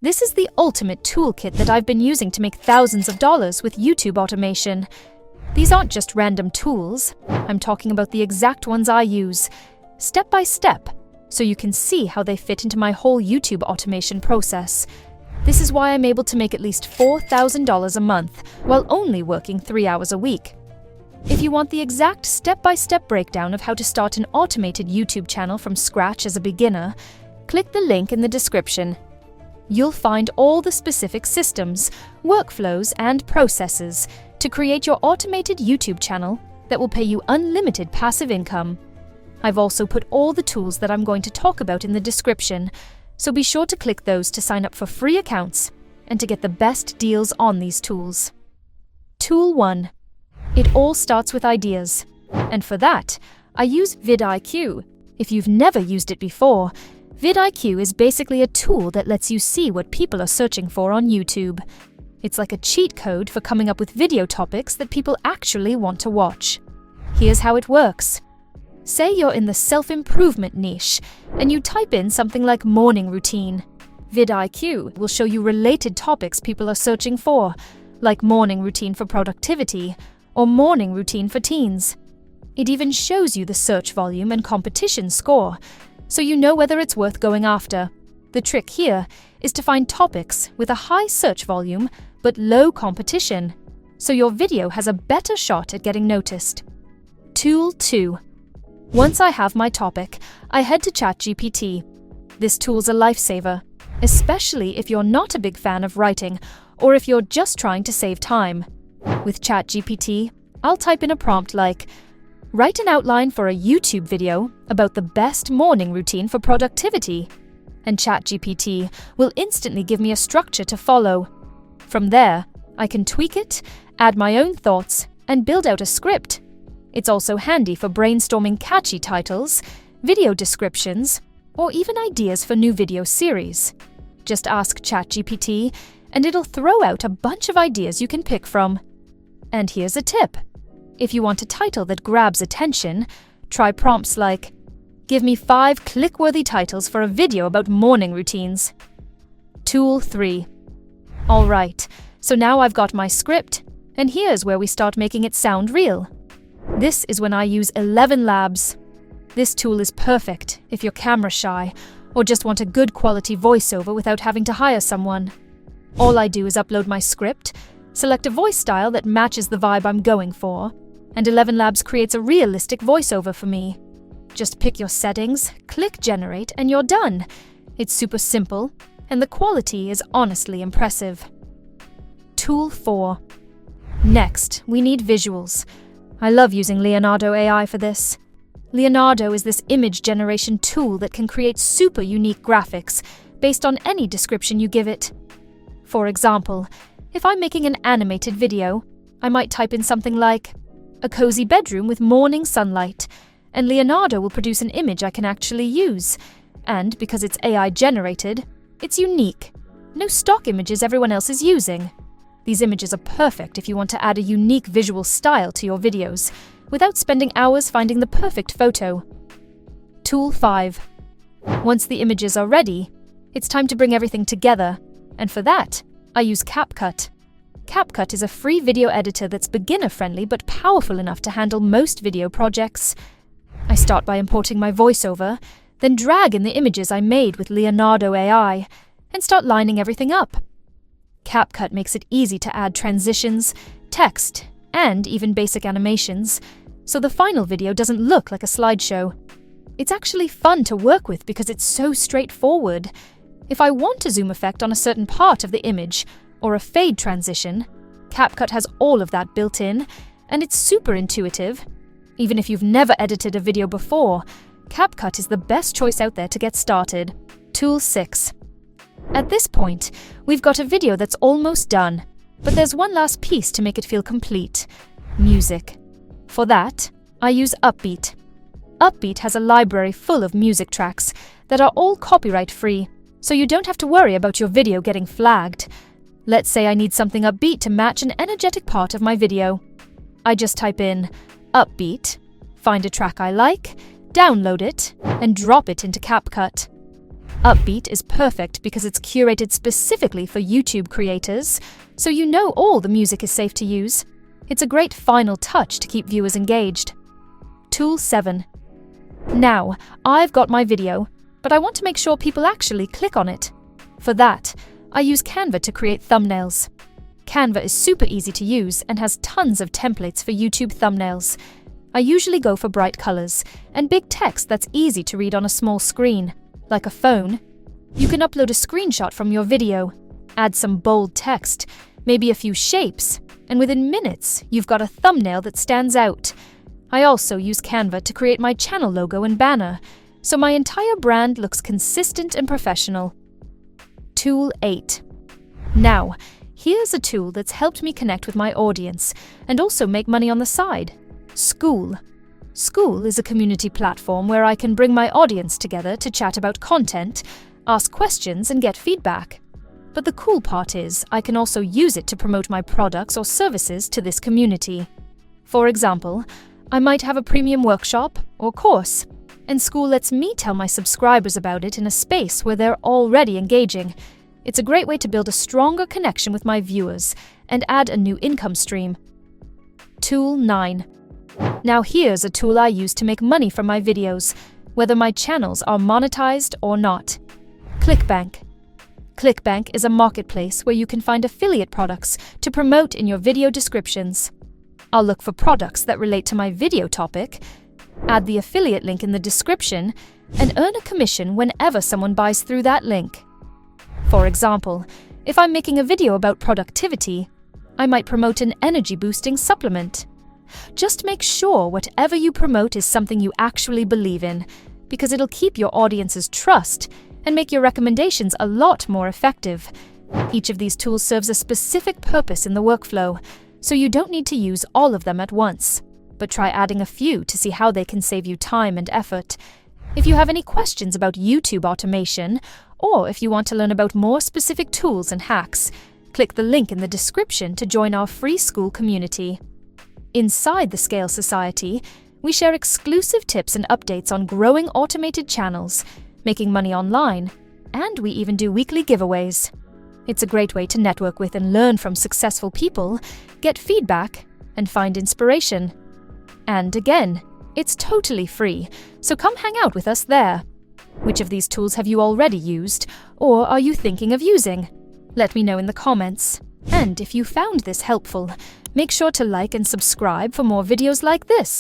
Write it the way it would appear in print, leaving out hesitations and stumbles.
This is the ultimate toolkit that I've been using to make thousands of dollars with YouTube automation. These aren't just random tools. I'm talking about the exact ones I use, step by step, so you can see how they fit into my whole YouTube automation process. This is why I'm able to make at least $4,000 a month while only working 3 hours a week. If you want the exact step-by-step breakdown of how to start an automated YouTube channel from scratch as a beginner, click the link in the description. You'll find all the specific systems, workflows, and processes to create your automated YouTube channel that will pay you unlimited passive income. I've also put all the tools that I'm going to talk about in the description, so be sure to click those to sign up for free accounts and to get the best deals on these tools. Tool 1. It all starts with ideas, and for that, I use VidIQ. If you've never used it before, VidIQ is basically a tool that lets you see what people are searching for on YouTube. It's like a cheat code for coming up with video topics that people actually want to watch. Here's how it works. Say you're in the self-improvement niche, and you type in something like morning routine. VidIQ will show you related topics people are searching for, like morning routine for productivity or morning routine for teens. It even shows you the search volume and competition score, so you know whether it's worth going after. The trick here is to find topics with a high search volume but low competition, so your video has a better shot at getting noticed. Tool 2. Once I have my topic, I head to ChatGPT. This tool's a lifesaver, especially if you're not a big fan of writing or if you're just trying to save time. With ChatGPT, I'll type in a prompt like, "Write an outline for a YouTube video about the best morning routine for productivity," and ChatGPT will instantly give me a structure to follow. From there, I can tweak it, add my own thoughts, and build out a script. It's also handy for brainstorming catchy titles, video descriptions, or even ideas for new video series. Just ask ChatGPT, and it'll throw out a bunch of ideas you can pick from. And here's a tip. If you want a title that grabs attention, try prompts like, "Give me 5 click-worthy titles for a video about morning routines." Tool 3. Alright, so now I've got my script, and here's where we start making it sound real. This is when I use 11 Labs. This tool is perfect if you're camera shy or just want a good quality voiceover without having to hire someone. All I do is upload my script, select a voice style that matches the vibe I'm going for, and 11 Labs creates a realistic voiceover for me. Just pick your settings, click generate, and you're done. It's super simple, and the quality is honestly impressive. Tool 4. Next, we need visuals. I love using Leonardo AI for this. Leonardo is this image generation tool that can create super unique graphics based on any description you give it. For example, if I'm making an animated video, I might type in something like, "A cozy bedroom with morning sunlight," and Leonardo will produce an image I can actually use. And because it's AI generated, it's unique. No stock images everyone else is using. These images are perfect if you want to add a unique visual style to your videos, without spending hours finding the perfect photo. Tool 5. Once the images are ready, it's time to bring everything together, and for that, I use CapCut. CapCut is a free video editor that's beginner-friendly but powerful enough to handle most video projects. I start by importing my voiceover, then drag in the images I made with Leonardo AI, and start lining everything up. CapCut makes it easy to add transitions, text, and even basic animations, so the final video doesn't look like a slideshow. It's actually fun to work with because it's so straightforward. If I want a zoom effect on a certain part of the image, or a fade transition, CapCut has all of that built in, and it's super intuitive. Even if you've never edited a video before, CapCut is the best choice out there to get started. Tool 6. At this point, we've got a video that's almost done, but there's one last piece to make it feel complete: music. For that, I use Uppbeat. Uppbeat has a library full of music tracks that are all copyright-free, so you don't have to worry about your video getting flagged. Let's say I need something upbeat to match an energetic part of my video. I just type in Uppbeat, find a track I like, download it, and drop it into CapCut. Uppbeat is perfect because it's curated specifically for YouTube creators, so you know all the music is safe to use. It's a great final touch to keep viewers engaged. Tool 7. Now, I've got my video, but I want to make sure people actually click on it. For that, I use Canva to create thumbnails. Canva is super easy to use and has tons of templates for YouTube thumbnails. I usually go for bright colors and big text that's easy to read on a small screen, like a phone. You can upload a screenshot from your video, add some bold text, maybe a few shapes, and within minutes, you've got a thumbnail that stands out. I also use Canva to create my channel logo and banner, so my entire brand looks consistent and professional. Tool 8. Now, here's a tool that's helped me connect with my audience and also make money on the side. Skool. Skool is a community platform where I can bring my audience together to chat about content, ask questions, and get feedback. But the cool part is I can also use it to promote my products or services to this community. For example, I might have a premium workshop or course, and Skool lets me tell my subscribers about it in a space where they're already engaging. It's a great way to build a stronger connection with my viewers and add a new income stream. Tool 9. Now here's a tool I use to make money from my videos, whether my channels are monetized or not. ClickBank. ClickBank is a marketplace where you can find affiliate products to promote in your video descriptions. I'll look for products that relate to my video topic, add the affiliate link in the description, and earn a commission whenever someone buys through that link. For example, if I'm making a video about productivity, I might promote an energy-boosting supplement. Just make sure whatever you promote is something you actually believe in, because it'll keep your audience's trust and make your recommendations a lot more effective. Each of these tools serves a specific purpose in the workflow, so you don't need to use all of them at once, but try adding a few to see how they can save you time and effort. If you have any questions about YouTube automation, or if you want to learn about more specific tools and hacks, click the link in the description to join our free Skool community. Inside the Scale Society, we share exclusive tips and updates on growing automated channels, making money online, and we even do weekly giveaways. It's a great way to network with and learn from successful people, get feedback, and find inspiration. And again, it's totally free, so come hang out with us there. Which of these tools have you already used, or are you thinking of using? Let me know in the comments. And if you found this helpful, make sure to like and subscribe for more videos like this.